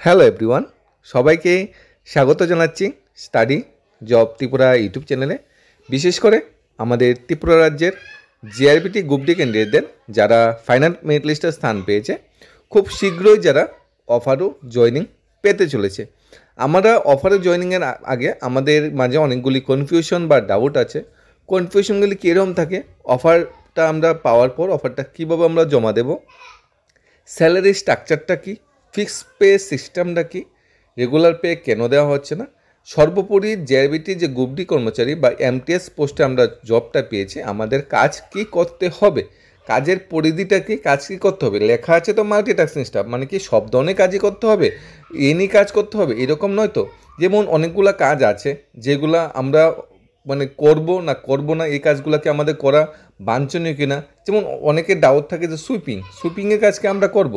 Hello everyone, সবাইকে স্বাগত জানাচ্ছি স্টাডি জব ত্রিপুরা ইউটিউব চ্যানেলে। বিশেষ করে আমাদের ত্রিপুরা রাজ্যের জিআরবিটি গ্রুপ ডি ক্যান্ডিডেটদের যারা ফাইনাল মেরিট লিস্টে স্থান পেয়েছে, খুব শীঘ্রই যারা অফারও জয়নিং পেতে চলেছে। আমরা অফারে জয়নিংয়ের আগে আমাদের মাঝে অনেকগুলি কনফিউশন বা ডাউট আছে। কনফিউশনগুলি কীরকম থাকে, অফারটা আমরা পাওয়ার পর অফারটা কীভাবে আমরা জমা দেব, স্যালারি স্ট্রাকচারটা কী, ফিক্সড পে সিস্টেমটা কি, রেগুলার পে কেন দেওয়া হচ্ছে না, সর্বোপরি জেআরবিটি যে গ্রুপ ডি কর্মচারী বা এমটিএস পোস্টে আমরা জবটা পেয়েছি, আমাদের কাজ কি করতে হবে, কাজের পরিধিটা কি, কাজ কী করতে হবে। লেখা আছে তো মাল্টিটাস্কিং স্টাফ, মানে কি সব ধরনের কাজই করতে হবে, এনি কাজ করতে হবে এরকম নয় তো। যেমন অনেকগুলো কাজ আছে যেগুলা আমরা করব না এই কাজগুলোকে আমাদের করা বাঞ্ছনীয় কিনা। যেমন অনেকের ডাউট থাকে যে সুইপিংয়ের কাজকে আমরা করব,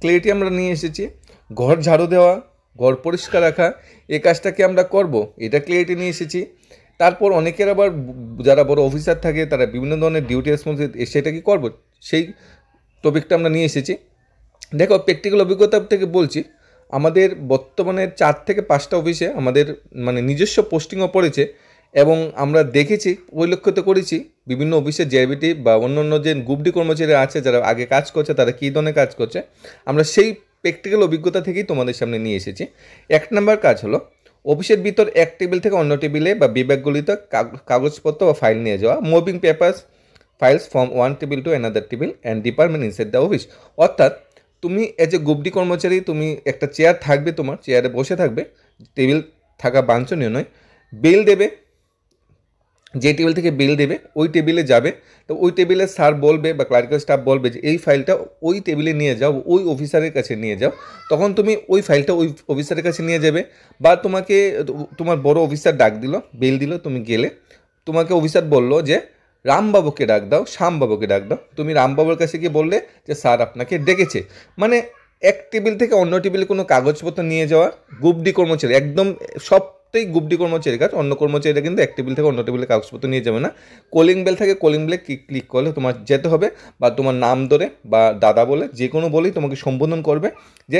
ক্লিয়ারিটি আমরা নিয়ে এসেছি। ঘর ঝাড়ু দেওয়া, ঘর পরিষ্কার রাখা, এই কাজটাকে আমরা করব, এটা ক্লিয়ারিটি নিয়ে এসেছি। তারপর অনেকের আবার যারা বড় অফিসার থাকে তারা বিভিন্ন ধরনের ডিউটি রেসপন্সিবিলিটি, সেটা কি করব, সেই টপিকটা আমরা নিয়ে এসেছি। দেখো, প্র্যাকটিক্যাল অভিজ্ঞতা থেকে বলছি, আমাদের বর্তমানে 4 থেকে 5টা অফিসে আমাদের নিজস্ব পোস্টিংও পড়েছে এবং আমরা দেখেছি, পরিলক্ষিত করেছি বিভিন্ন অফিসে জেআরবিটি বা অন্যান্য যে গ্রুপ ডি কর্মচারী আছে যারা আগে কাজ করছে তারা কী ধরনের কাজ করছে, আমরা সেই প্র্যাকটিক্যাল অভিজ্ঞতা থেকেই তোমাদের সামনে নিয়ে এসেছি। 1 নম্বর কাজ হলো অফিসের ভিতর এক টেবিল থেকে অন্য টেবিলে বা বিভাগগুলিতে কাগজপত্র বা ফাইল নিয়ে যাওয়া, moving papers files from one table to another table and department inside the office. অর্থাৎ তুমি এজ এ গ্রুপ ডি কর্মচারী, তুমি একটা চেয়ার থাকবে, তোমার চেয়ারে বসে থাকবে, টেবিল থাকা বাঞ্ছনীয় নয়, বিল দেবে, যে টেবিল থেকে বিল দেবে ওই টেবিলে যাবে। তো ওই টেবিলে স্যার বলবে বা ক্লারিক্যাল স্টাফ বলবে যে এই ফাইলটা ওই টেবিলে নিয়ে যাও, ওই অফিসারের কাছে নিয়ে যাও। তখন তুমি ওই ফাইলটা ওই অফিসারের কাছে নিয়ে যাবে, বা তোমাকে তোমার বড় অফিসার ডাক দিল, বিল দিল, তুমি গেলে, তোমাকে অফিসার বললো যে রামবাবুকে ডাক দাও, শ্যামবাবুকে ডাক দাও, তুমি রামবাবুর কাছে গিয়ে বললে যে স্যার আপনাকে ডেকেছে। মানে এক টেবিল থেকে অন্য টেবিলে কোনো কাগজপত্র নিয়ে যাওয়া গ্রুপ ডি কর্মচারী একদম সবটাই গ্রুপ ডি কর্মচারীর কাজ। অন্য কর্মচারীরা কিন্তু এক টেবিল থেকে অন্য টেবিলে কাগজপত্র নিয়ে যাবে না। কলিং বেল থাকে, কলিং বেলে ক্লিক করলে তোমার যেতে হবে, বা তোমার নাম ধরে বা দাদা বলে যে কোনো বলেই তোমাকে সম্বোধন করবে যে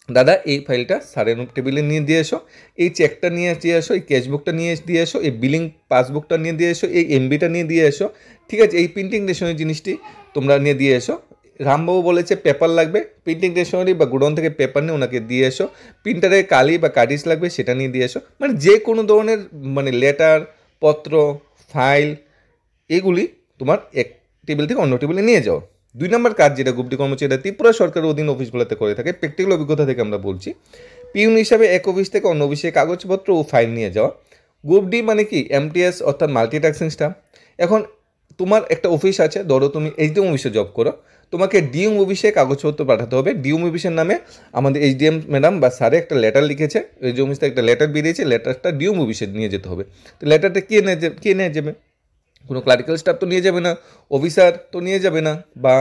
দাদা এই ফাইলটা স্যারের টেবিলে নিয়ে দিয়ে এসো, এই চেকটা নিয়ে এসো, এই ক্যাশবুকটা নিয়ে দিয়ে এসো, এই বিলিং পাসবুকটা নিয়ে দিয়ে এসো, এই এমবিটা নিয়ে দিয়ে এসো, ঠিক আছে, এই প্রিন্টিং স্টেশনারি জিনিসটি তোমরা নিয়ে দিয়ে এসো। রামবাবু বলেছে পেপার লাগবে, প্রিন্টিং স্টেশনারি বা গোডাউন থেকে পেপার নিয়ে ওনাকে দিয়ে এসো, প্রিন্টারে কালি বা কার্টিজ লাগবে সেটা নিয়ে দিয়ে এসো। যে কোনো ধরনের লেটার, পত্র, ফাইল, এগুলি তোমার এক টেবিল থেকে অন্য টেবিলে নিয়ে যাও। 2 নম্বর কাজ যেটা গ্রুপ ডি কর্মচারীরা ত্রিপুরা সরকারের অধীন অফিসগুলোতে করে থাকে, প্র্যাকটিক্যাল অভিজ্ঞতা থেকে আমরা বলছি, পিউন হিসাবে এক অফিস থেকে অন্য অফিসে কাগজপত্র ও ফাইল নিয়ে যাওয়া। গ্রুপ ডি মানে কি এমটিএস অর্থাৎ মাল্টিটাস্কিং স্টাফ। এখন তোমার একটা অফিস আছে, ধরো তুমি এইচডিএম অফিসে জব করো, তোমাকে ডিএম অফিসে কাগজপত্র পাঠাতে হবে। ডিএম অফিসের নামে আমাদের এইচডিএম ম্যাডাম বা স্যারে একটা লেটার লিখেছে, এইচডিএম অফিস থেকে একটা লেটার বেরিয়েছে, লেটারটা ডিএম অফিসে নিয়ে যেতে হবে। তো লেটারটা কে নিয়ে যাবে? কোনো ক্লারিক্যাল স্টাফ তো নিয়ে যাবে না, অফিসার তো নিয়ে যাবে না, বা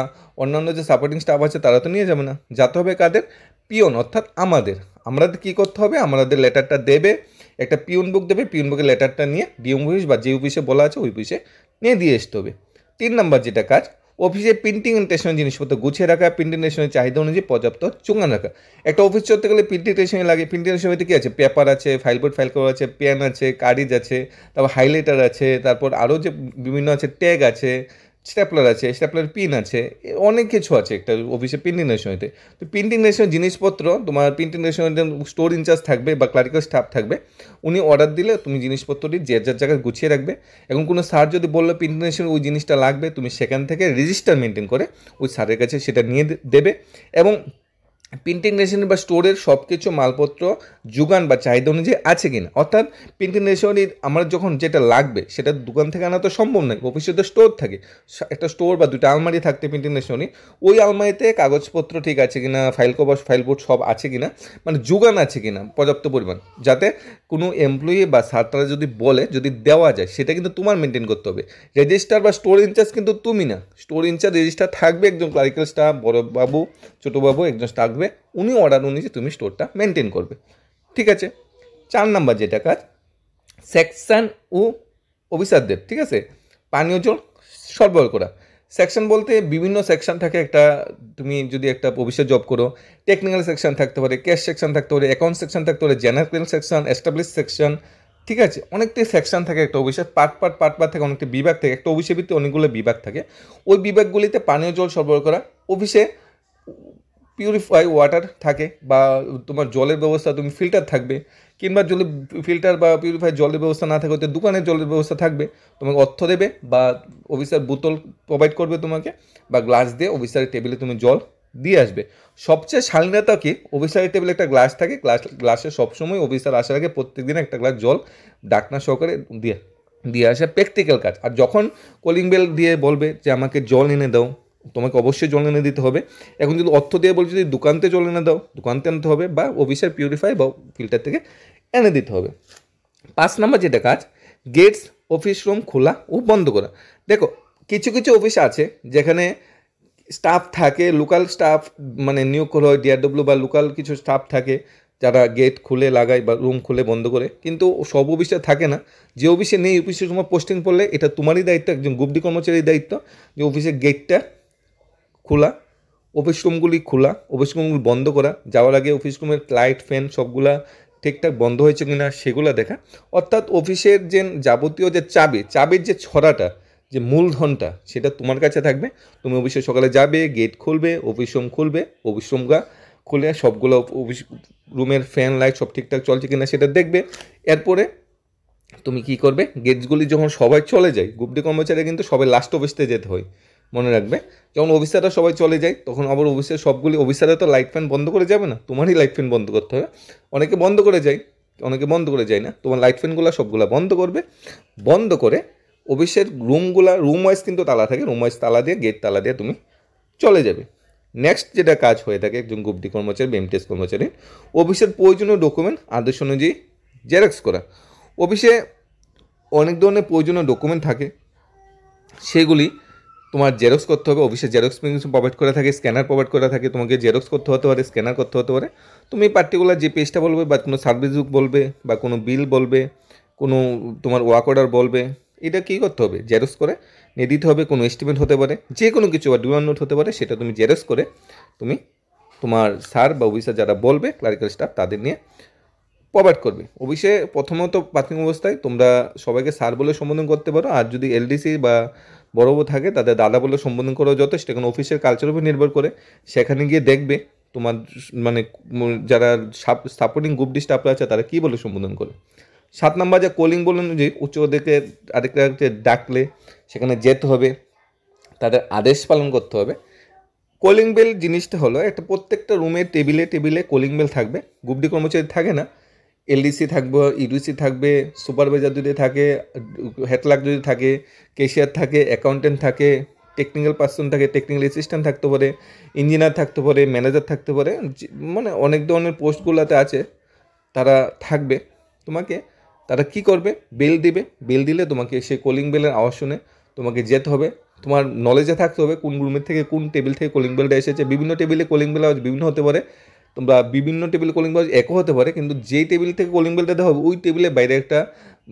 অন্যান্য যে সাপোর্টিং স্টাফ আছে তারা তো নিয়ে যাবে না। যেতে হবে কাদের? পিওন, অর্থাৎ আমাদের কী করতে হবে, আমাদের লেটারটা দেবে, একটা পিওন বুক দেবে, পিওন বুকের লেটারটা নিয়ে ডিএম অফিস বা যে অফিসে বলা আছে ওই অফিসে নিয়ে দিয়ে আসতে হবে। 3 নম্বর যেটা কাজ, অফিসে প্রিন্টিং অ্যান্ড স্টেশনারি জিনিসপত্র গুছিয়ে রাখা, প্রিন্টিং স্টেশনারি চাহিদা অনুযায়ী পর্যাপ্ত যোগান রাখা। একটা অফিস চলতে গেলে প্রিন্টিং স্টেশনারি লাগে। প্রিন্টিং স্টেশনারিতে কী আছে? পেপার আছে, ফাইল করা আছে, পেন আছে, কার্ডিজ আছে, তারপর হাইলাইটার আছে, তারপর আরও যে বিভিন্ন আছে, ট্যাগ আছে, স্ট্যাপলার আছে, স্ট্যাপলার পিন আছে, অনেক কিছু আছে একটা অফিসে প্রিন্টিং স্টেশনারিতে। তো প্রিন্টিং স্টেশনারি জিনিসপত্র তোমার প্রিন্টিং স্টেশনারিতে স্টোর ইনচার্জ থাকবে বা ক্লারিক্যাল স্টাফ থাকবে, উনি অর্ডার দিলে তুমি জিনিসপত্রটি যে যার জায়গায় গুছিয়ে রাখবে। এখন কোনো স্যার যদি বললো প্রিন্টিং স্টেশনারি ওই জিনিসটা লাগবে, তুমি সেখান থেকে রেজিস্টার মেনটেন করে ওই স্যারের কাছে সেটা নিয়ে দেবে। এবং প্রিন্টিং মেশিনারি বা স্টোরের সব কিছু মালপত্র যোগান বা চাহিদা অনুযায়ী আছে কিনা। অর্থাৎ প্রিন্টিং মেশিনারির আমার যখন যেটা লাগবে সেটা দোকান থেকে আনা তো সম্ভব নয়, অফিসে তো স্টোর থাকে, একটা স্টোর বা 2টা আলমারি থাকতে প্রিন্টিং মেশিনারি, ওই আলমারিতে কাগজপত্র ঠিক আছে কিনা, ফাইল কভার ফাইলবোর্ড সব আছে কিনা, যোগান আছে কিনা পর্যাপ্ত পরিমাণ, যাতে কোনো এমপ্লয়ি বা স্যাররা যদি বলে যদি দেওয়া যায়, সেটা কিন্তু তোমার মেনটেন করতে হবে। রেজিস্টার বা স্টোর ইনচার্জ কিন্তু তুমি না, স্টোর ইনচার্জ রেজিস্টার থাকবে একজন ক্লারিক্যাল স্টাফ, বড়বাবু ছোটোবাবু একজন থাকবে, উনি অর্ডার অনুযায়ী তুমি স্টোরটা মেনটেন করবে, ঠিক আছে। 4 নম্বর যেটা কাজ, সেকশন ও অফিসারদের ঠিক আছে পানীয় জল সরবরাহ করা। সেকশন বলতে বিভিন্ন সেকশন থাকে। একটা তুমি যদি একটা অফিসে জব করো, টেকনিক্যাল সেকশন থাকতে পারে, ক্যাশ সেকশন থাকতে পারে, অ্যাকাউন্ট সেকশন থাকতে পারে, জেনারেল সেকশন, এস্টাবলিশ সেকশন, ঠিক আছে? অনেকটাই সেকশন থাকে একটা অফিসে, পার্ট থাকে, অনেকটা বিভাগ থাকে। একটা অফিসের ভিতরে অনেকগুলো বিভাগ থাকে। ওই বিভাগগুলিতে পানীয় জল সরবরাহ করা, অফিসে পিউরিফাই ওয়াটার থাকে বা তোমার জলের ব্যবস্থা, তুমি ফিল্টার থাকবে, কিংবা জলে ফিল্টার বা পিউরিফাই জলের ব্যবস্থা না থাকে, ওতে দোকানের জলের ব্যবস্থা থাকবে। তোমাকে অর্থ দেবে বা অফিসার বোতল প্রোভাইড করবে তোমাকে, বা গ্লাস দিয়ে অফিসারের টেবিলে তুমি জল দিয়ে আসবে। সবচেয়ে শালীনতা কি, অফিসারের টেবিলে একটা গ্লাস থাকে, গ্লাসে সবসময় অফিসার আসার আগে প্রত্যেকদিন একটা গ্লাস জল ডাকনা সহকারে দিয়ে দিয়ে আসা প্র্যাকটিক্যাল কাজ। আর যখন কলিং বেল দিয়ে বলবে যে আমাকে জল এনে দাও, তোমাকে অবশ্যই জল এনে দিতে হবে। এখন যদি অর্থ দিয়ে বলছে যদি দোকানতে জল এনে দাও, দোকানতে আনতে হবে, বা অফিসের পিউরিফাই বা ফিল্টার থেকে এনে দিতে হবে। 5 নম্বর যেটা কাজ, গেটস অফিস রুম খোলা ও বন্ধ করা। দেখো, কিছু কিছু অফিস আছে যেখানে স্টাফ থাকে, লোকাল স্টাফ মানে নিয়োগ করা হয়, ডিআরডব্লিউ বা লোকাল কিছু স্টাফ থাকে যারা গেট খুলে লাগায় বা রুম খুলে বন্ধ করে, কিন্তু সব অফিসে থাকে না। যে অফিসে নেই, অফিসে তোমার পোস্টিং পড়লে এটা তোমারই দায়িত্ব, একজন গুপ্তি কর্মচারীর দায়িত্ব, যে অফিসের গেটটা খোলা, অফিস রুমগুলি খোলা, অফিস রুমগুলি বন্ধ করা, যাওয়ার আগে অফিস রুমের লাইট ফ্যান সবগুলা ঠিকঠাক বন্ধ হয়েছে কিনা সেগুলো দেখা। অর্থাৎ অফিসের যে যাবতীয় যে চাবির যে ছড়াটা, যে মূলধনটা, সেটা তোমার কাছে থাকবে। তুমি অফিসে সকালে যাবে, গেট খুলবে, অফিস রুম খুলবে, অফিস রুমটা খুলে সবগুলো অফিস রুমের ফ্যান লাইট সব ঠিকঠাক চলছে কিনা সেটা দেখবে। এরপরে তুমি কি করবে, গেটসগুলি যখন সবাই চলে যায়, গুপ্তি কর্মচারী কিন্তু সবাই লাস্ট অফিসতে যেতে হয়, মনে রাখবে। যখন অফিসাররা সবাই চলে যায় তখন আবার অফিসের সবগুলি অফিসাররা তো লাইট ফ্যান বন্ধ করে যাবে না, তোমারই লাইট ফ্যান বন্ধ করতে হবে। অনেকে বন্ধ করে যায়, অনেকে বন্ধ করে যায় না, তোমার লাইট ফ্যানগুলো সবগুলো বন্ধ করবে। বন্ধ করে অফিসের রুম ওয়াইজ কিন্তু তালা থাকে, রুম ওয়াইজ তালা দিয়ে, গেট তালা দিয়ে তুমি চলে যাবে। নেক্সট যেটা কাজ হয়ে থাকে একজন গুপ্তি কর্মচারী বা এমটিএস কর্মচারী, অফিসের প্রয়োজনীয় ডকুমেন্ট আদেশ অনুযায়ী জেরক্স করা। অফিসে অনেক ধরনের প্রয়োজনীয় ডকুমেন্ট থাকে, সেগুলি তোমার জেরক্স করতে হবে। অফিসে জেরক্স মেশিন প্রোভাইড করা থাকে, স্ক্যানার প্রোভাইড করা থাকে, তোমাকে জেরক্স করতে হতে পারে, স্ক্যানার করতে হতে পারে। তুমি পার্টিকুলার যে পেজটা বলবে, বা কোনো সার্ভিস বুক বলবে, বা কোনো বিল বলবে, কোনো তোমার ওয়ার্ক অর্ডার বলবে, এটা কী করতে হবে, জেরক্স করে নিয়ে দিতে হবে। কোনো এস্টিমেট হতে পারে, যে কোনো কিছু, বা ডিমান্ড নোট হতে পারে, সেটা তুমি জেরক্স করে তুমি তোমার স্যার বা অফিসার যারা বলবে, ক্লারিক্যাল স্টাফ, তাদের নিয়ে প্রোভাইড করবে। অফিসে প্রথমত প্রাথমিক অবস্থায় তোমরা সবাইকে স্যার বলে সম্বোধন করতে পারো, আর যদি এলডিসি বা বড় থাকে তাদের দাদা বলে সম্বোধন করাও যথেষ্ট। এখন অফিসের কালচারের উপর নির্ভর করে, সেখানে গিয়ে দেখবে তোমার মানে যারা সাপোর্টিং গ্রুপ ডি স্টাফরা আছে তারা কী বলে সম্বোধন করে। 7 নম্বর যে কলিং বলুন, যে উচ্চ অধিকে আরেকটা ডাকলে সেখানে যেতে হবে, তাদের আদেশ পালন করতে হবে। কলিং বেল জিনিসটা হলো একটা, প্রত্যেকটা রুমের টেবিলে টেবিলে কলিং বেল থাকবে। গ্রুপ ডি কর্মচারী থাকে না, এলডিসি থাকবে, ইউডিসি থাকবে, সুপারভাইজার যদি থাকে, হেড ক্লার্ক যদি থাকে, ক্যাশিয়ার থাকে, অ্যাকাউন্টেন্ট থাকে, টেকনিক্যাল পার্সন থাকে, টেকনিক্যাল অ্যাসিস্ট্যান্ট থাকতে পারে, ইঞ্জিনিয়ার থাকতে পারে, ম্যানেজার থাকতে পারে, মানে অনেক ধরনের পোস্টগুলোতে আছে, তারা থাকবে। তোমাকে তারা কি করবে, বেল দিবে, বেল দিলে তোমাকে সেই কলিং বেলের আওয়াজ শুনে তোমাকে যেতে হবে। তোমার নলেজে থাকতে হবে কোন রুমের থেকে, কোন টেবিল থেকে কলিং বেলটা এসেছে। বিভিন্ন টেবিলে কলিং বেল আওয়াজ বিভিন্ন হতে পারে, তোমরা বিভিন্ন টেবিলে কলিং বেল একও হতে পারে, কিন্তু যেই টেবিল থেকে কলিং বেলটা দেওয়া হবে ওই টেবিলের বাইরে একটা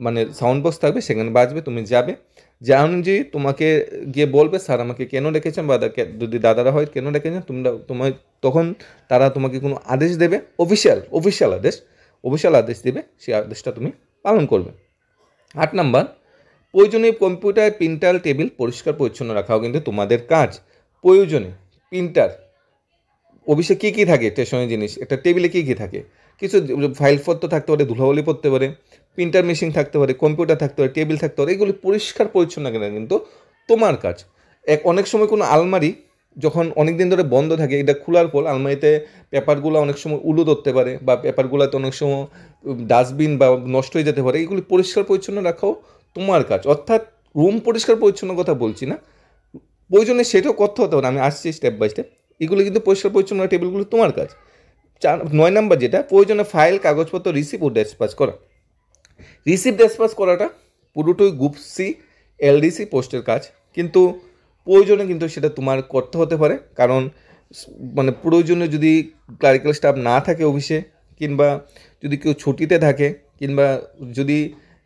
মানে সাউন্ড বক্স থাকবে, সেখানে বাজবে। তুমি যাবে, যা অনুযায়ী তোমাকে গিয়ে বলবে স্যার আমাকে কেন রেখেছেন, বা যদি দাদারা হয় কেন রেখেছেন, তোমার তখন তারা তোমাকে কোনো আদেশ দেবে, অফিসিয়াল আদেশ দেবে, সেই আদেশটা তুমি পালন করবে। 8 নাম্বার, প্রয়োজনীয় কম্পিউটার, প্রিন্টার, টেবিল পরিষ্কার পরিচ্ছন্ন রাখাও কিন্তু তোমাদের কাজ। প্রয়োজনে প্রিন্টার, অফিসে কী কী থাকে স্টেশনারি জিনিস, একটা টেবিলে কী কী থাকে, কিছু ফাইলপত্র থাকতে পারে, ধুলাবালি পড়তে পারে, প্রিন্টার মেশিন থাকতে পারে, কম্পিউটার থাকতে পারে, টেবিল থাকতে পারে, এগুলি পরিষ্কার পরিচ্ছন্ন কেনা কিন্তু তোমার কাজ। অনেক সময় কোনো আলমারি যখন অনেক দিন ধরে বন্ধ থাকে, এটা খোলার পর আলমারিতে পেপারগুলো অনেক সময় উলু ধরতে পারে, বা পেপারগুলোতে অনেক সময় ডাস্টবিন বা নষ্ট হয়ে যেতে পারে, এগুলি পরিষ্কার পরিচ্ছন্ন রাখাও তোমার কাজ। অর্থাৎ রুম পরিষ্কার পরিচ্ছন্ন কথা বলছি না, প্রয়োজনে সেটাও করতে হতে পারে, আমি আসছি স্টেপ বাই স্টেপ। এগুলো কিন্তু পরিষ্কার পরিচ্ছন্ন টেবিলগুলো তোমার কাজ। 9 নাম্বার যেটা, প্রয়োজনে ফাইল, কাগজপত্র রিসিভ ও ডেসপাচ করা। রিসিভ ডেসপাচ করাটা পুরোটাই গ্রুপ সি এলডিসি পোস্টের কাজ, কিন্তু প্রয়োজনে কিন্তু সেটা তোমার করতে হতে পারে। কারণ মানে প্রয়োজনে যদি ক্লারিক্যাল স্টাফ না থাকে অফিসে, কিংবা যদি কেউ ছুটিতে থাকে, কিংবা যদি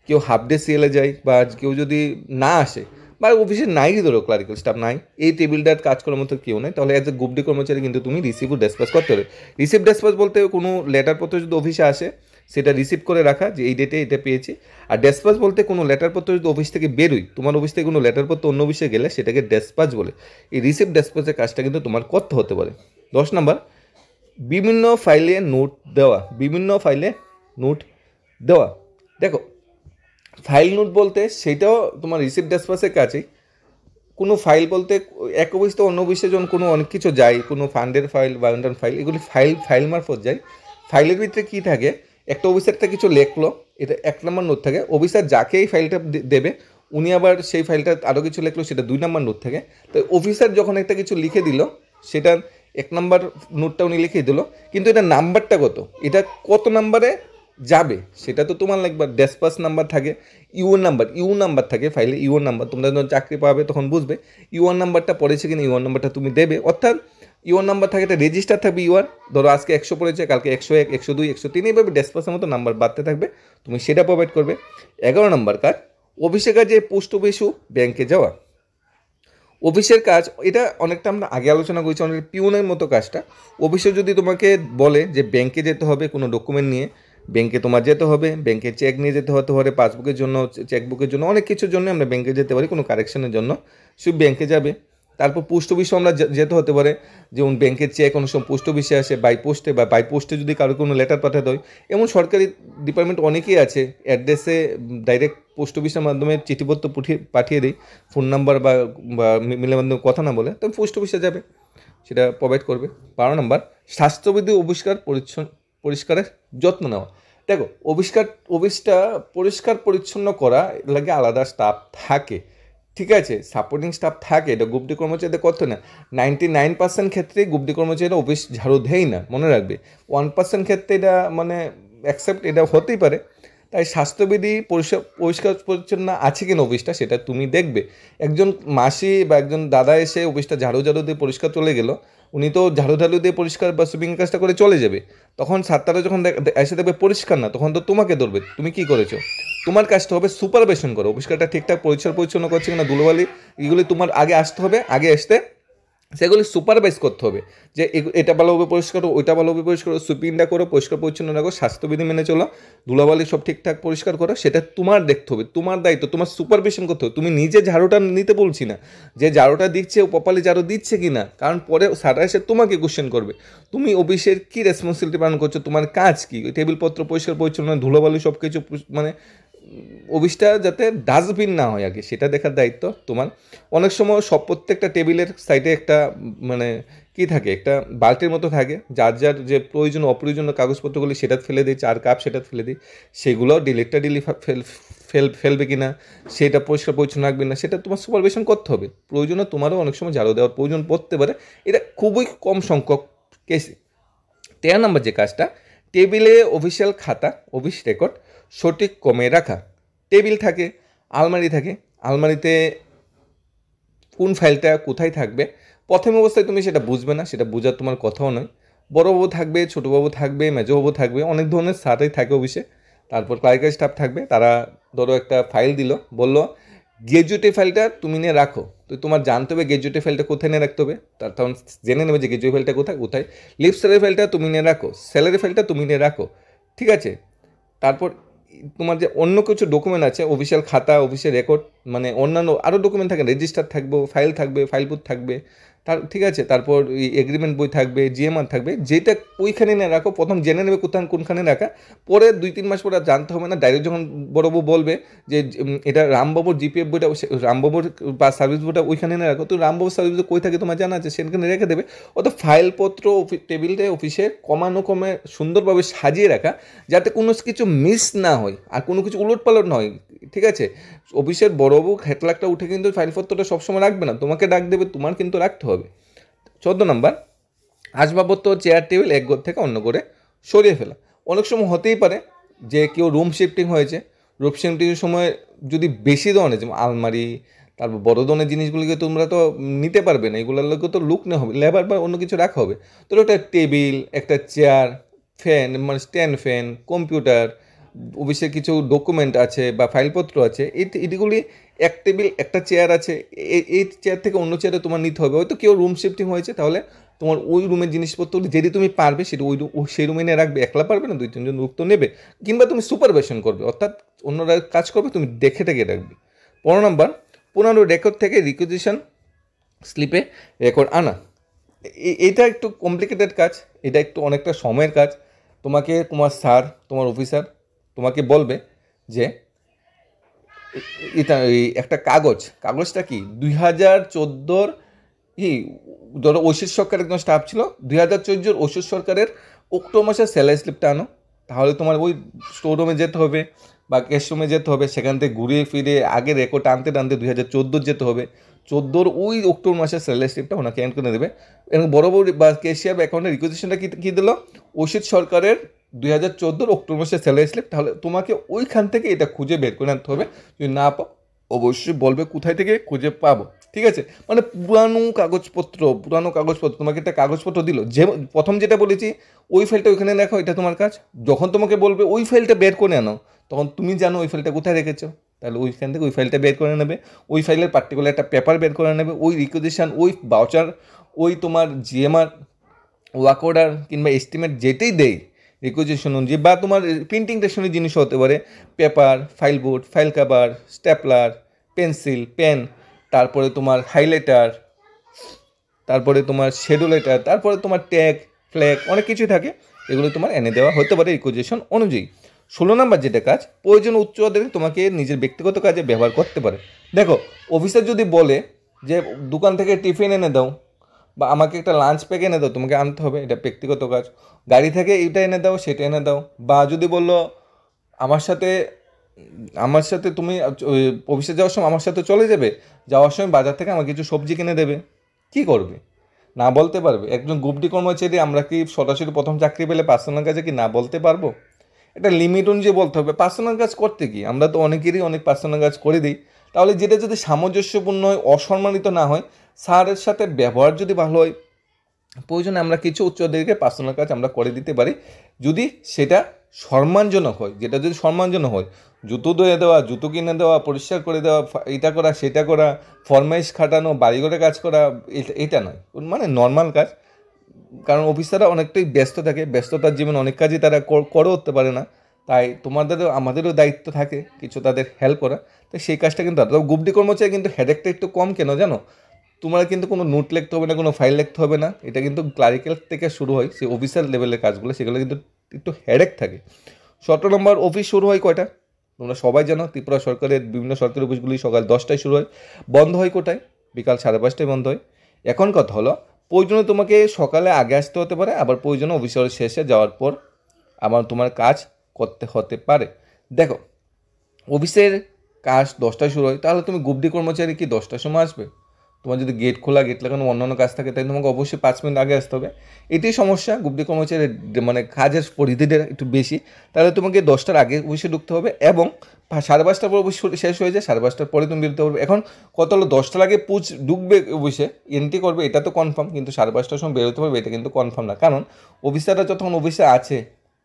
কেউ হাফ ডে সিএলে যায়, বা কেউ যদি না আসে, বা অফিসে নাই ধরো ক্লারিক্যাল স্টাফ নাই, এই টেবিলটার কাজ করার মতো কেউ নেই, তাহলে অ্যাজ এ গ্রুপ ডি কর্মচারী কিন্তু তুমি রিসিভ ও ডেসপ্যাচ করতে হবে। রিসিভ ডেসপ্যাচ বলতে কোনো লেটারপত্র যদি অফিসে আসে সেটা রিসিভ করে রাখা যে এই ডেটে এটা পেয়েছি। আর ডেসপ্যাচ বলতে কোনো লেটারপত্র যদি অফিস থেকে বেরোই, তোমার অফিস থেকে কোনো লেটারপত্র অন্য অফিসে গেলে সেটাকে ডেসপ্যাচ বলে। এই রিসিভ ডেসপ্যাচের কাজটা কিন্তু তোমার করতে হতে পারে। 10 নম্বর, বিভিন্ন ফাইলে নোট দেওয়া। বিভিন্ন ফাইলে নোট দেওয়া, দেখো ফাইল নোট বলতে সেটাও তোমার রিসিভ ডেসপ্যাচের কাছেই। কোনো ফাইল বলতে এক অফিস তো অন্য অফিসে যখন কোনো অনেক কিছু যায়, কোনো ফান্ডের ফাইল বা অন্যান্য ফাইল, এগুলি ফাইল মারফত যায়। ফাইলের ভিতরে কী থাকে, একটা অফিসারটা কিছু লেখলো, এটা 1 নম্বর নোট থাকে। অফিসার যাকে এই ফাইলটা দেবে উনি আবার সেই ফাইলটা আরও কিছু লিখলো, সেটা 2 নম্বর নোট থাকে। তো অফিসার যখন একটা কিছু লিখে দিল, সেটা 1 নম্বর নোটটা উনি লিখে দিল, কিন্তু এটা নাম্বারটা এটা কত নাম্বারে যাবে সেটা তো তোমার লাগবে। ডেসপ্যাচ নাম্বার থাকে, ইউ নাম্বার থাকে ফাইলে, নাম্বার। তোমরা যখন চাকরি পাবে তখন বুঝবে নাম্বারটা পড়েছে কিনা, নাম্বারটা তুমি দেবে। অর্থাৎ নাম্বার থাকে, একটা রেজিস্টার থাকবে ধরো আজকে 100 পড়েছে, কালকে 101, 102, 103, এইভাবে ডেসপ্যাচের মতো নাম্বার বাড়তে থাকবে, তুমি সেটা প্রোভাইড করবে। 11 নম্বর কাজ, অফিসের কাজে পোস্ট অফিস ও ব্যাংকে যাওয়া। অফিসের কাজ এটা অনেকটা আমরা আগে আলোচনা করেছি, অনেক পিউনের মতো কাজটা। অফিসে যদি তোমাকে বলে যে ব্যাংকে যেতে হবে কোনো ডকুমেন্ট নিয়ে, ব্যাংকে তোমার যেতে হবে, ব্যাংকে চেক নিয়ে যেতে হতে পারে, পাসবুকের জন্য, চেকবুকের জন্য, অনেক কিছুর জন্য আমরা ব্যাংকে যেতে পারি, কোনো কারেকশনের জন্য সব ব্যাংকে যাবে। তারপর পোস্ট অফিসও আমরা যেতে হতে পারে, যেমন ব্যাংকের চেক অনেক সময় পোস্ট অফিসে আসে বাই পোস্টে, বা বাই পোস্টে যদি কারো কোনো লেটার পাঠাতে হয়। এমন সরকারি ডিপার্টমেন্ট অনেকেই আছে, অ্যাড্রেসে ডাইরেক্ট পোস্ট অফিসের মাধ্যমে চিঠিপত্র পাঠিয়ে দিই, ফোন নাম্বার বা মিলের মাধ্যমে কথা না বলে, তবে পোস্ট অফিসে যাবে, সেটা প্রোভাইড করবে। 12 নম্বর, স্বাস্থ্যবিধি পরিষ্কারের যত্ন নেওয়া। দেখো অফিসটা পরিষ্কার পরিচ্ছন্ন করা লাগে আলাদা স্টাফ থাকে, ঠিক আছে, সাপোর্টিং স্টাফ থাকে, এটা গ্রুপ ডি কর্মচারীদের করতে না। 99% ক্ষেত্রে গ্রুপ ডি কর্মচারীরা অফিস ঝাড়ু দেয় না, মনে রাখবে। 1% ক্ষেত্রে এটা মানে অ্যাকসেপ্ট এটা হতেই পারে। তাই স্বাস্থ্যবিধি পরিষ্কার পরিচ্ছন্ন আছে কিনা অফিসটা সেটা তুমি দেখবে। একজন মাসি বা একজন দাদা এসে অফিসটা ঝাড়ু দিয়ে পরিষ্কার চলে গেল, উনি তো ঝাড়ু দিয়ে পরিষ্কার বা সুইপিং কাজটা করে চলে যাবে। তখন ছাত্ররা যখন এসে দেখবে পরিষ্কার না, তখন তো তোমাকে ধরবে, তুমি কি করেছো। তোমার কাজটা হবে সুপারভিশন করো, অফিসটা ঠিকঠাক পরিচ্ছন্ন করছে কিনা, ধুলোবালি এগুলি তোমার আগে আসতে হবে, আগে আসতে সেগুলি সুপারভাইজ করতে হবে, যে এটা ভালোভাবে পরিষ্কার করো, ওইটা ভালোভাবে পরিষ্কার করো, সুইপিংটা করো, পরিষ্কার পরিচ্ছন্ন রাখো, স্বাস্থ্যবিধি মেনে চলো, ধুলাবালি সব ঠিকঠাক পরিষ্কার করো, সেটা তোমার দেখতে হবে, তোমার দায়িত্ব, তোমার সুপারভিশন করতে হবে। তুমি নিজে ঝাড়ুটা নিতে বলছি না, যে ঝাড়ুটা দিচ্ছে ও প্রপারলি ঝাড়ু দিচ্ছে কি না, কারণ পরে স্যাররা এসে তোমাকে কোশ্চেন করবে তুমি অফিসের কী রেসপন্সিবিলিটি পালন করছো, তোমার কাজ কী, টেবিলপত্র পরিষ্কার পরিচ্ছন্ন, ধুলোবালি সব কিছু মানে অফিসটা যাতে ডাস্টবিন না হয় আগে সেটা দেখার দায়িত্ব তোমার। অনেক সময় প্রত্যেকটা টেবিলের সাইডে একটা মানে কি থাকে, একটা বালতির মতো থাকে, যার যে প্রয়োজনীয় অপ্রয়োজনীয় কাগজপত্রগুলি সেটা ফেলে দিই, চার কাপ সেটা ফেলে দিই, সেগুলো ডেলি ফেলবে কি না, সেটা পরিষ্কার পরিচ্ছন্ন রাখবে না, সেটা তোমার সুপারভিশন করতে হবে। প্রয়োজনে তোমারও অনেক সময় ঝাড়ু দেওয়ার প্রয়োজন পড়তে পারে, এটা খুবই কম সংখ্যক কেসে। 13 নম্বর যে কাজটা, টেবিলে অফিসিয়াল খাতা, অফিস রেকর্ড সঠিক ক্রমে রাখা। টেবিল থাকে, আলমারি থাকে, আলমারিতে কোন ফাইলটা কোথায় থাকবে প্রথম অবস্থায় তুমি সেটা বুঝবে না, সেটা বোঝার তোমার কথাও নয়। বড়োবাবু থাকবে, ছোটোবাবু থাকবে, মেজোবাবু থাকবে, অনেক ধরনের স্যারই থাকে অফিসে। তারপর ক্লারিক্যাল স্টাফ থাকবে, তারা ধরো একটা ফাইল দিল, বললো গ্র্যাজুয়েটি ফাইলটা তুমি নিয়ে রাখো, তো তোমার জানতে হবে গ্র্যাজুয়েটি ফাইলটা কোথায় নিয়ে রাখতে হবে, তার তখন জেনে নেবে যে গ্র্যাজুয়েটি ফাইলটা কোথায়। লিভ স্যালারি ফাইলটা তুমি নিয়ে রাখো, স্যালারি ফাইলটা তুমি নিয়ে রাখো, ঠিক আছে। তারপর তোমার যে অন্য কিছু ডকুমেন্ট আছে, অফিসিয়াল খাতা, অফিসের রেকর্ড, মানে অন্যান্য আরও ডকুমেন্ট থাকে, রেজিস্টার থাকবে, ফাইল থাকবে, ফাইল বুক থাকবে, ঠিক আছে। তারপর এগ্রিমেন্ট বই থাকবে, জিএমআর থাকবে, যেটা ওইখানে নিয়ে রাখো, প্রথম জেনে নেবে কোনখানে রাখা, পরে 2-3 মাস পরে আর জানতে হবে না, ডাইরেক্ট যখন বড়বাবু বলবে যে এটা রামবাবুর জিপিএফ বইটা, রামবাবুর বা সার্ভিস বইটা ওইখানে নিয়ে রাখো, তো রামবাবুর সার্ভিস বই কই থাকে তোমার জানা আছে, সেখানে রেখে দেবে। অত ফাইলপত্র টেবিলটা অফিসে কমে সুন্দরভাবে সাজিয়ে রাখা, যাতে কোনো কিছু মিস না হয় আর কোনো কিছু উলটপালট না হয়, ঠিক আছে। অফিসের বড়বাবু হেডলাকটা উঠে কিন্তু ফাইলপত্রটা সবসময় রাখবে না, তোমাকে ডাক দেবে, তোমার কিন্তু রাখতে হবে। 14 নম্বর, আসবাবপত্র, চেয়ার টেবিল এক ঘর থেকে অন্য ঘরে সরিয়ে ফেলা। অনেক সময় হতেই পারে যে কেউ রুম শিফটিং হয়েছে, রুম শিফটিংয়ের সময় যদি বেশি ধরনের, যেমন আলমারি, তারপর বড় ধরনের জিনিসগুলিকে তোমরা তো নিতে পারবে না, এগুলোর লোকে তো লুক নেওয়া হবে, লেবার বা অন্য কিছু রাখা হবে। তো একটা টেবিল, একটা চেয়ার, ফ্যান মানে স্ট্যান্ড ফ্যান, কম্পিউটার, অফিসে কিছু ডকুমেন্ট আছে বা ফাইলপত্র আছে, এইগুলি এক টেবিল একটা চেয়ার আছে, এই চেয়ার থেকে অন্য চেয়ারে তোমার নিতে হবে। হয়তো কেউ রুম শিফটিং হয়েছে, তাহলে তোমার ওই রুমের জিনিসপত্রগুলি যদি তুমি পারবে সেটা সেই রুমে নিয়ে রাখবে, একলা পারবে না, 2-3 জন লোক তো নেবে, কিংবা তুমি সুপারভিশন করবে, অর্থাৎ অন্যরা কাজ করবে, তুমি দেখে রাখবে। 15 নম্বর, পুরানো রেকর্ড থেকে রিকুইজিশন স্লিপে রেকর্ড আনা। এটা একটু কমপ্লিকেটেড কাজ, এটা একটু অনেকটা সময়ের কাজ। তোমাকে তোমার স্যার, তোমার অফিসার তোমাকে বলবে যে এটা একটা কাগজটা কি 2014 ধরো ঐশীর সরকার একজন স্টাফ ছিল, 2014 ঐশীর সরকারের অক্টোবর মাসের স্যালারি স্লিপটা আনো। তাহলে তোমার ওই স্টোর রুমে যেতে হবে বা ক্যাশ রুমে যেতে হবে, সেখান থেকে ঘুরিয়ে ফিরে আগে রেকর্ড টানতে 2014 যেতে হবে, 14 ওই অক্টোবর মাসের স্যালারি স্লিপটা ওনাকে এন্ড করে দেবে। এবং বড় বা ক্যাশিয়ার অ্যাকাউন্টের রিকুইজিশনটা কী দিল, ঐশীর সরকারের 2014 অক্টোবর মাসের স্যালারি স্লিপ। তাহলে তোমাকে ওইখান থেকে এটা খুঁজে বের করে আনতে হবে, যদি না পাও অবশ্যই বলবে কোথায় থেকে খুঁজে পাবো, ঠিক আছে? মানে পুরানো কাগজপত্র তোমাকে একটা কাগজপত্র দিল, যে প্রথম যেটা বলেছি ওই ফাইলটা ওইখানে দেখো, এটা তোমার কাজ। যখন তোমাকে বলবে ওই ফাইলটা বের করে আনো, তখন তুমি জানো ওই ফাইলটা কোথায় রেখেছো, তাহলে ওইখান থেকে ওই ফাইলটা বের করে নেবে, ওই ফাইলের পার্টিকুলার একটা পেপার বের করে নেবে, ওই রিকুইজিশন, ওই ভাউচার, ওই তোমার জিএমআর, ওয়ার্ক অর্ডার কিংবা এস্টিমেট যেটাই দেয় রিকুইজিশন অনুযায়ী, বা তোমার প্রিন্টিং টেশনের জিনিস হতে পারে, paper, file board, file cover, stapler, pencil, pen, তারপরে তোমার হাইলাইটার, তারপরে তোমার শেডুলেটার, তারপরে তোমার ট্যাগ, ফ্ল্যাগ, অনেক কিছুই থাকে, এগুলো তোমার এনে দেওয়া হতে পারে রিকুইজিশন অনুযায়ী। 16 নম্বর যেটা কাজ, প্রয়োজন উচ্চ আদারে তোমাকে নিজের ব্যক্তিগত কাজে ব্যবহার করতে পারে। দেখো, অফিসার যদি বলে যে দোকান থেকে টিফিন এনে দাও বা আমাকে একটা লাঞ্চ প্যাক এনে দাও, তোমাকে আনতে হবে, এটা ব্যক্তিগত কাজ। গাড়ি থেকে এটা এনে দাও, সেটা এনে দাও। বা যদি বললো আমার সাথে তুমি অফিসে যাওয়ার সময় আমার সাথে চলে যাবে, যাওয়ার সময় বাজার থেকে আমার কিছু সবজি কিনে দেবে, কি করবে? না বলতে পারবে? একজন গ্রুপ ডি কর্মচারী আমরা কি সরাসরি প্রথম চাকরি পেলে পার্সোনাল কাজে কি না বলতে পারবো? এটা লিমিট অনুযায়ী বলতে হবে। পার্সোনাল কাজ করতে কি, আমরা তো অনেকেরই অনেক পার্সোনাল কাজ করে দিই, তাহলে যেটা যদি সামঞ্জস্যপূর্ণ হয়, অসম্মানিত না হয়, স্যারের সাথে ব্যবহার যদি ভালো হয়, প্রয়োজনে আমরা কিছু উচ্চদেরকে পার্সোনাল কাজ আমরা করে দিতে পারি, যদি সেটা সম্মানজনক হয়। যেটা যদি সম্মানজনক হয়, জুতো ধুয়ে দেওয়া, জুতো কিনে দেওয়া, পরিষ্কার করে দেওয়া, এটা করা সেটা করা, ফরমাইশ খাটানো, বাড়িঘরে কাজ করা, এটা নয়, মানে নর্মাল কাজ। কারণ অফিসাররা অনেকটাই ব্যস্ত থাকে, ব্যস্ততার জীবনে অনেক কাজই তারা করে উঠতে পারে না, তাই আমাদেরও দায়িত্ব থাকে কিছু তাদের হেল্প করা। তো সেই কাজটা কিন্তু গ্রুপ ডি কর্মচারী কিন্তু হেডেকটা একটু কম, কেন জানো? তোমার কিন্তু কোনো নোট লিখতে হবে না, কোনো ফাইল লিখতে হবে না, এটা কিন্তু ক্লারিক্যাল থেকে শুরু হয়, সেই অফিসার লেভেলের কাজগুলো, সেগুলো কিন্তু একটু হেডেক থাকে। 17 নম্বর, অফিস শুরু হয় কয়টা? তোমরা সবাই জানো, ত্রিপুরা সরকারের বিভিন্ন সরকারি অফিসগুলি সকাল 10টায় শুরু হয়, বন্ধ হয় কোটায়? বিকাল 5:30টায় বন্ধ হয়। এখন কথা হলো, প্রয়োজনে তোমাকে সকালে আগে আসতে হতে পারে, আবার প্রয়োজনে অফিসের শেষে যাওয়ার পর আবার তোমার কাজ করতে হতে পারে। দেখো, অফিসের কাজ 10টায় শুরু হয়, তাহলে তুমি গ্রুপ ডি কর্মচারী কি 10টার সময় আসবে? তোমার যদি গেট খোলা, গেট লাগানো, অন্যান্য কাজ থাকে, তাই তোমাকে অবশ্যই 5 মিনিট আগে আসতে হবে। এটাই সমস্যা, গ্রুপ ডি কর্মচারীর মানে কাজের পরিধিটা একটু বেশি, তাহলে তোমাকে 10টার আগে অবশ্যই ঢুকতে হবে, এবং 5:30টার পর অবশ্যই শেষ হয়ে যায়, 5:30টার পরে তুমি বেরোতে পারবে। এখন কত হলো, 10টার আগে ঢুকবে অবশ্যই, এন্ট্রি করবে, এটা তো কনফার্ম, কিন্তু 5:30টার সময় বেরোতে পারবে এটা কিন্তু কনফার্ম না। কারণ অফিসাররা যতক্ষণ অফিসে আছে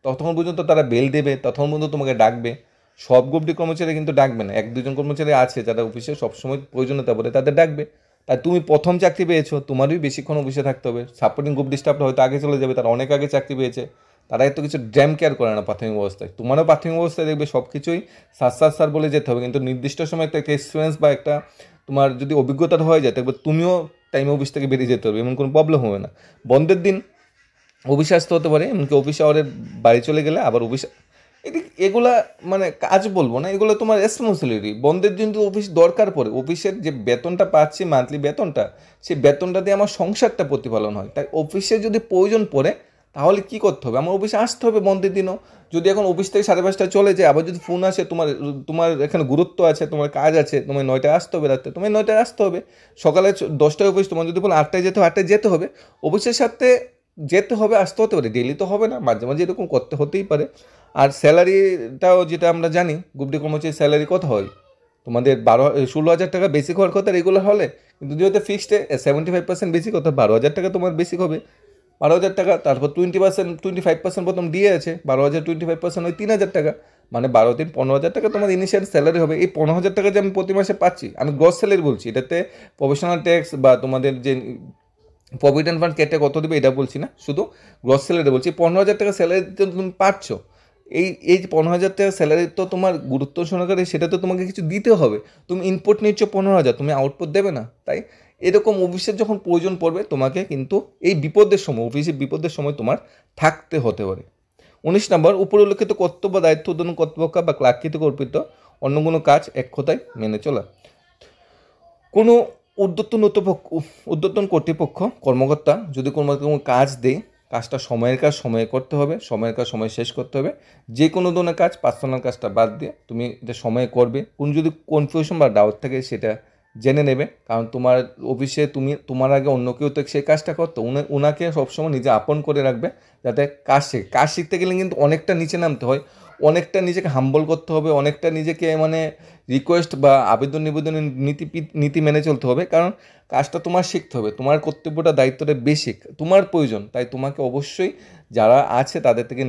ততক্ষণ পর্যন্ত তারা বেল দেবে, ততক্ষণ পর্যন্ত তোমাকে ডাকবে। সব গ্রুপ ডি কর্মচারী কিন্তু ডাকবে না, 1-2 জন কর্মচারী আছে যারা অফিসে সবসময় প্রয়োজনীয়তা বলে তাদের ডাকবে। তাই তুমি প্রথম চাকরি পেয়েছো, তোমারই বেশিক্ষণ অফিসে থাকতে হবে। সাপোর্টিং গ্রুপ ডি স্টাফরা হয়তো আগে চলে যাবে, তারা অনেক আগে চাকরি পেয়েছে, তারা এত কিছু ড্যাম কেয়ার করে না প্রাথমিক অবস্থায়। তোমারও প্রাথমিক অবস্থায় দেখবে সব কিছুই স্যার বলে যেতে হবে, কিন্তু নির্দিষ্ট সময় একটা এক্সপিরিয়েন্স বা একটা তোমার যদি অভিজ্ঞতাটা হয়ে যায়, দেখবে তুমিও টাইমে অফিস থেকে বেরিয়ে যেতে হবে, এমন কোনো প্রবলেম হবে না। বন্ধের দিন অফিসে আসতে হতে পারে, এমনকি অফিস আওয়ারের বাড়ি চলে গেলে আবার অফিস, এগুলা মানে কাজ বলবো না, এগুলো তোমার রেসপন্সিবিলিটি। বন্ধের দিন তো অফিস দরকার পড়ে, অফিসের যে বেতনটা পাচ্ছি মান্থলি বেতনটা, সেই বেতনটা দিয়ে আমার সংসারটা প্রতিপালন হয়, তাই অফিসে যদি প্রয়োজন পড়ে তাহলে কি করতে হবে, আমার অফিসে আসতে হবে বন্ধের দিনও। যদি এখন অফিস থেকে 5:30টায় চলে যায়, আবার যদি ফোন আসে তোমার তোমার এখানে গুরুত্ব আছে, তোমার কাজ আছে, তোমার 9টায় আসতে হবে, রাত্রে তোমার 9টায় আসতে হবে। সকালে 10টায় অফিস, তোমার যদি বলো 8টায় যেতে হবে, 8টায় যেতে হবে, অফিসের সাথে যেতে হবে, আসতে হতে পারে, ডেলি তো হবে না, মাঝে মাঝে এরকম করতে হতেই পারে। আর স্যালারিটাও যেটা আমরা জানি, গ্রুপ ডি কর্মচারীর স্যালারি কত হয়, তোমাদের 16,000 টাকা বেসিক হওয়ার কথা রেগুলার হলে, কিন্তু যেহেতু ফিক্সডে 75% বেসিক, অর্থাৎ 12,000 টাকা তোমার বেসিক হবে। 12,000 টাকা, তারপর 20%, 25% প্রথম দিয়ে আছে, 12,000 25% ওই 3,000 টাকা, মানে 12 দিন 15,000 টাকা তোমার ইনিশিয়াল স্যালারি হবে। এই 15,000 টাকা যে আমি প্রতি মাসে পাচ্ছি, আমি গ্রস স্যালারি বলছি, এটাতে প্রফেশনাল ট্যাক্স বা তোমাদের যে প্রভিডেন্ট ফান্ড কেটে কত দেবে এটা বলছি না, শুধু গ্রস স্যালারি বলছি। 15,000 টাকা স্যালারি তো তুমি পাচ্ছ, এই যে 15,000 টাকা স্যালারি তো তোমার গুরুত্ব সহকারে সেটা তো তোমাকে কিছু দিতে হবে। তুমি ইনপুট নিচ্ছ 15,000, তুমি আউটপুট দেবে না। তাই এরকম অফিসের যখন প্রয়োজন পড়বে তোমাকে কিন্তু এই বিপদের সময়, অফিসের বিপদের সময় তোমার থাকতে হতে পারে। 19 নম্বর, উপরে উল্লেখিত কর্তব্য দায়িত্ব উদ্বোধন কর্তৃপক্ষ বা ক্লার্ককৃত অর্পিত অন্য কোনো কাজ এক কথায় মেনে চলা। কোনো ঊর্ধ্বতন কর্তৃপক্ষ কর্মকর্তা যদি কোনো কাজ দেয়, কাজটা সময়ের কাজ সময়ে করতে হবে, সময়ের কাজ সময়ে শেষ করতে হবে। যে কোনো ধরনের কাজ পার্সোনাল কাজটা বাদ দিয়ে তুমি এটা সময়ে করবে। কোন যদি কনফিউশন বা ডাউট থাকে সেটা জেনে নেবে, কারণ তোমার অফিসে তোমার আগে অন্য কেউ তো সেই কাজটা করতো, ওনাকে সবসময় নিজে আপন করে রাখবে যাতে কাজ শিখতে গেলে কিন্তু অনেকটা নিচে নামতে হয়, অনেকটা নিজেকে হাম্বল করতে হবে, অনেকটা নিজেকে মানে রিকোয়েস্ট বা আবেদন নিবেদনের নীতি মেনে চলতে হবে, কারণ কাজটা তোমার শিখতে হবে, তোমার কর্তব্যটা দায়িত্বটা বেসিক, তোমার প্রয়োজন। তাই তোমাকে অবশ্যই যারা আছে তাদের থেকে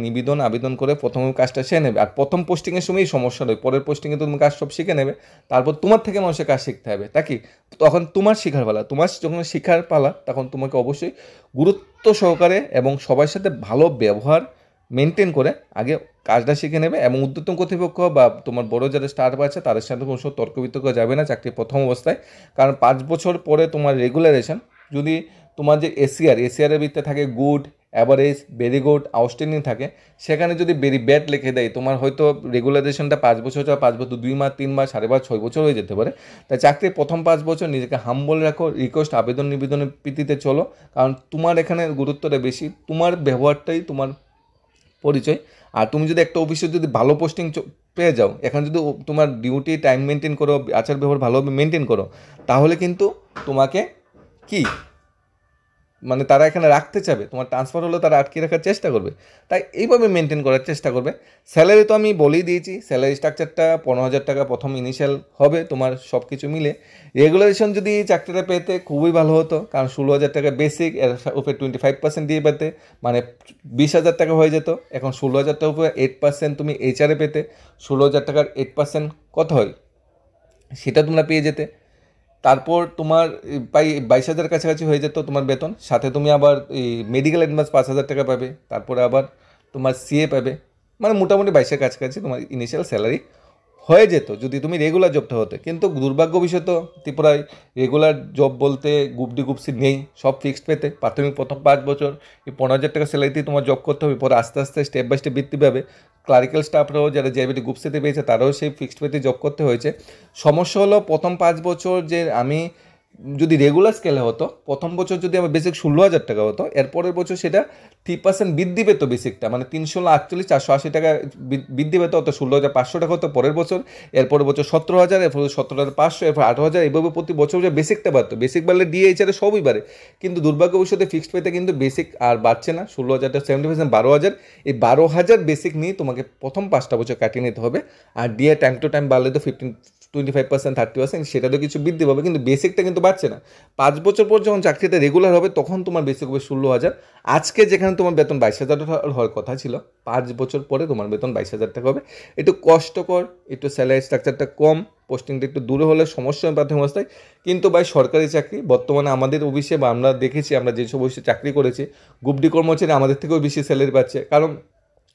আবেদন করে প্রথমে কাজটা শিখে নেবে। আর প্রথম পোস্টিংয়ের সময়ই সমস্যা নয়, পরের পোস্টিংয়ে তুমি কাজ সব শিখে নেবে, তারপর তোমার থেকে মানুষের কাজ শিখতে হবে। তা কি তখন তোমার শেখার পালা, তোমার যখন শেখার পালা তখন তোমাকে অবশ্যই গুরুত্ব সহকারে এবং সবার সাথে ভালো ব্যবহার মেনটেন করে আগে কাজটা শিখে নেবে। এবং ঊর্ধ্বতন কর্তৃপক্ষ বা তোমার বড় যারা স্টাফ আছে তাদের সাথে কোনো সময় তর্ক বিতর্ক যাবে না চাকরির প্রথম অবস্থায়, কারণ 5 বছর পরে তোমার রেগুলারেশন যদি তোমার যে এসিআরের ভিতরে থাকে good, average, very good, outstanding থাকে, সেখানে যদি ভেরি ব্যাড লিখে দেয় তোমার হয়তো রেগুলারেশনটা 5 বছর 5 বছর 2 মাস 3 মাস 5.5 6 বছর হয়ে যেতে পারে। তাই চাকরির প্রথম 5 বছর নিজেকে হাম্বল রাখো, রিকোয়েস্ট আবেদন নিবেদনের ভিত্তিতে চলো, কারণ তোমার এখানে গুরুত্বটা বেশি, তোমার ব্যবহারটাই তোমার পরিচয়। আর তুমি যদি একটা অফিসে যদি ভালো পোস্টিং পেয়ে যাও, এখন যদি তোমার ডিউটি টাইম মেনটেন করো, আচার ব্যবহার ভালোভাবে মেনটেন করো, তাহলে কিন্তু তোমাকে কি মানে তারা এখানে রাখতে চাবে, তোমার ট্রান্সফার হলে তারা আটকে রাখার চেষ্টা করবে। তাই এইভাবে মেনটেন করার চেষ্টা করবে। স্যালারি তো আমি বলেই দিয়েছি, স্যালারি স্ট্রাকচারটা 15,000 টাকা প্রথম ইনিশিয়াল হবে তোমার সব কিছু মিলে। রেগুলারেশন যদি চাকরিটা পেতে খুবই ভালো হতো, কারণ 16,000 টাকা বেসিক, এর উপরে 25% দিয়ে পেতে মানে 20,000 টাকা হয়ে যেত। এখন 16,000 টাকার উপরে 8% তুমি এইচআরে পেতে, 16,000 টাকার 8% কত হয় সেটা তোমরা পেয়ে যেতে। তারপর তোমার প্রায় 22,000 কাছাকাছি হয়ে যেত তোমার বেতন, সাথে তুমি আবার এই মেডিকেল অ্যাডভান্স 5,000 টাকা পাবে, তারপরে আবার তোমার সিএ পাবে, মানে মোটামুটি 22,000 কাছাকাছি তোমার ইনিশিয়াল স্যালারি হয়ে যেত যদি তুমি রেগুলার জবটা হতে। কিন্তু দুর্ভাগ্য বিষয় তো ত্রিপুরায় রেগুলার জব বলতে গ্রুপ-ডি নেই, সব ফিক্সড পেতে। প্রাথমিক প্রথম 5 বছর এই 15,000 টাকা স্যালারিতেই তোমার জব করতে হবে, পরে আস্তে আস্তে স্টেপ বাই স্টেপ বৃদ্ধি পাবে। ক্লারিক্যাল স্টাফরাও যারা জেআরবিটি গ্রুপ সিতে পেয়েছে তারাও সেই ফিক্সড পেতে জব করতে হয়েছে। সমস্যা হলো প্রথম 5 বছর যে আমি যদি রেগুলার স্কেলে হতো, প্রথম বছর যদি আমার বেসিক 16,000 টাকা হতো, এরপরের বছর সেটা 3% বৃদ্ধি পেত বেসিকটা, মানে 348 480 টাকা বৃদ্ধি পেত, অত 16,500 টাকা হতো পরের বছর, এরপরের বছর 17,000, এরপর 17,500, এরপর 8,000, এইভাবে প্রতি বছর বেসিকটা বাড়তো। বেসিক বাড়লে ডিএইচআরে সবই বাড়ে, কিন্তু দুর্ভাগ্যবশত ফিক্সড পেতে কিন্তু বেসিক আর বাড়ছে না। 16,000টা 70% 12,000, এই 12,000 বেসিক নিয়ে তোমাকে প্রথম 5টা বছর কাটিয়ে নিতে হবে। আর ডিএ টাইম টু টাইম বাড়লে তো 25% 30% সেটা তো কিছু বৃদ্ধি পাবে, কিন্তু বেসিকটা কিন্তু বাড়ছে না। 5 বছর পর যখন চাকরিটা রেগুলার হবে তখন তোমার বেসিক হবে 16,000। আজকে যেখানে তোমার বেতন 22,000 হওয়ার কথা ছিল, 5 বছর পরে তোমার বেতন 22,000 টাকা হবে। একটু কষ্টকর, একটু স্যালারি স্ট্রাকচারটা কম, পোস্টিংটা একটু দূরে হলে সমস্যা হয় প্রাথমিক অবস্থায়, কিন্তু ভাই সরকারি চাকরি বর্তমানে আমাদের অফিসে বা আমরা দেখেছি, আমরা যেসব অফিসে চাকরি করেছি, গ্রুপ-ডি কর্মচারী আমাদের থেকেও বেশি স্যালারি পাচ্ছে, কারণ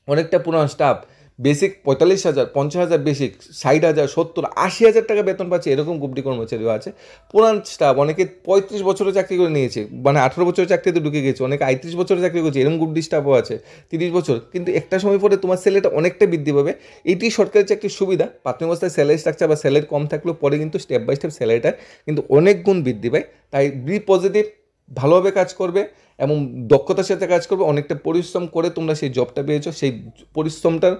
অনেকটা পুরনো স্টাফ বেসিক 45,000 50,000, বেসিক 60,000 70 80,000 টাকা বেতন পাচ্ছে, এরকম গ্রুপ-ডি কর্মচারীও আছে। পুরান স্টাফ অনেকে 35 বছরের চাকরি করে নিয়েছে, মানে 18 বছরের চাকরিতে ঢুকে গেছে, অনেকে 38 বছরের চাকরি করছে, এরকম গ্রুপ-ডি স্টাফও আছে 30 বছর। কিন্তু একটা সময় পরে তোমার স্যালারিটা অনেকটা বৃদ্ধি পাবে। এটি সরকারি চাকরির সুবিধা, প্রাথমিক অবস্থায় স্যালারি স্ট্রাকচার বা স্যালারি কম থাকলেও পরে কিন্তু স্টেপ বাই স্টেপ স্যালারিটা কিন্তু অনেক গুণ বৃদ্ধি পায়। তাই বি পজিটিভ, ভালোভাবে কাজ করবে এবং দক্ষতার সাথে কাজ করবে, অনেকটা পরিশ্রম করে তোমরা সেই জবটা পেয়েছো, সেই পরিশ্রমটার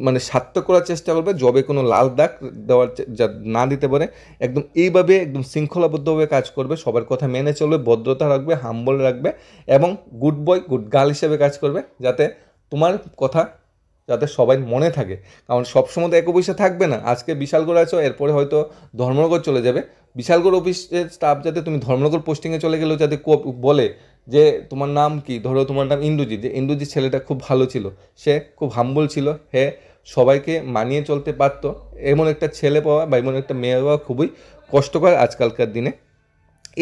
মানে সার্থক করার চেষ্টা করবে, জবে কোনো লাল দাগ দেওয়ার যা না দিতে পারে। একদম এইভাবে একদম শৃঙ্খলাবদ্ধভাবে কাজ করবে, সবার কথা মেনে চলবে, ভদ্রতা রাখবে, হাম্বল রাখবে এবং গুড বয় গুড গার্ল হিসেবে কাজ করবে, যাতে তোমার কথা যাতে সবাই মনে থাকে। কারণ সবসময় তো এক অফিসে থাকবে না, আজকে বিশালগড় আছো, এরপরে হয়তো ধর্মনগর চলে যাবে। বিশালগড় অফিসের স্টাফ যাতে তুমি ধর্মনগর পোস্টিংয়ে চলে গেলেও যাতে বলে যে তোমার নাম কি, ধরো তোমার নাম ইন্দ্রজিৎ, যে ইন্দ্রজিৎ ছেলেটা খুব ভালো ছিল, সে খুব হাম্বল ছিল, সবাইকে মানিয়ে চলতে পারতো, এমন একটা ছেলে পাওয়া বা এমন একটা মেয়ে পাওয়া খুবই কষ্টকর আজকালকার দিনে।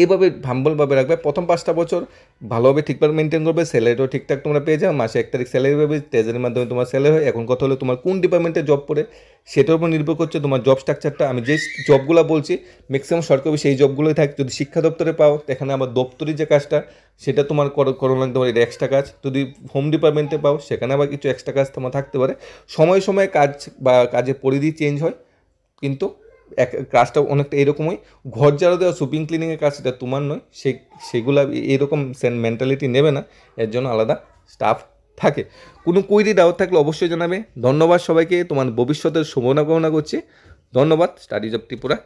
এইভাবে হাম্বলভাবে রাখবে, প্রথম 5টা বছর ভালোভাবে ঠিকভাবে মেনটেন করবে, স্যালারিটাও ঠিকঠাক তোমরা পেয়ে যাও, মাসে 1 তারিখ স্যালারি পাবে, ট্রেজারির মাধ্যমে তোমার স্যালারি হয়। এখন কথা হলো তোমার কোন ডিপার্টমেন্টে জব পড়ে সেটার উপর নির্ভর করছে তোমার জব স্ট্রাকচারটা। আমি যে জবগুলো বলছি ম্যাক্সিমাম সরকারি সেই জবগুলোই থাকে। যদি শিক্ষা দপ্তরে পাও এখানে আবার দপ্তরি যে কাজটা সেটা তোমার করো লাগতে পারে, এটা এক্সট্রা কাজ। যদি হোম ডিপার্টমেন্টে পাও সেখানে আবার কিছু এক্সট্রা কাজ তোমার থাকতে পারে। সময়ে সময়ে কাজ বা কাজের পরিধি চেঞ্জ হয়, কিন্তু কাজটা অনেকটা এরকমই। ঘর ঝাড়ু দেওয়া, সুপিং ক্লিনিংয়ের কাজ সেটা তোমার নয়, সেগুলো এরকম মেন্টালিটি নেবে না, এর জন্য আলাদা স্টাফ থাকে। কোনো কুইরি ডাউট থাকলে অবশ্যই জানাবে। ধন্যবাদ সবাইকে, তোমার ভবিষ্যতের শুভকামনা করছি। ধন্যবাদ। Study job Tripura.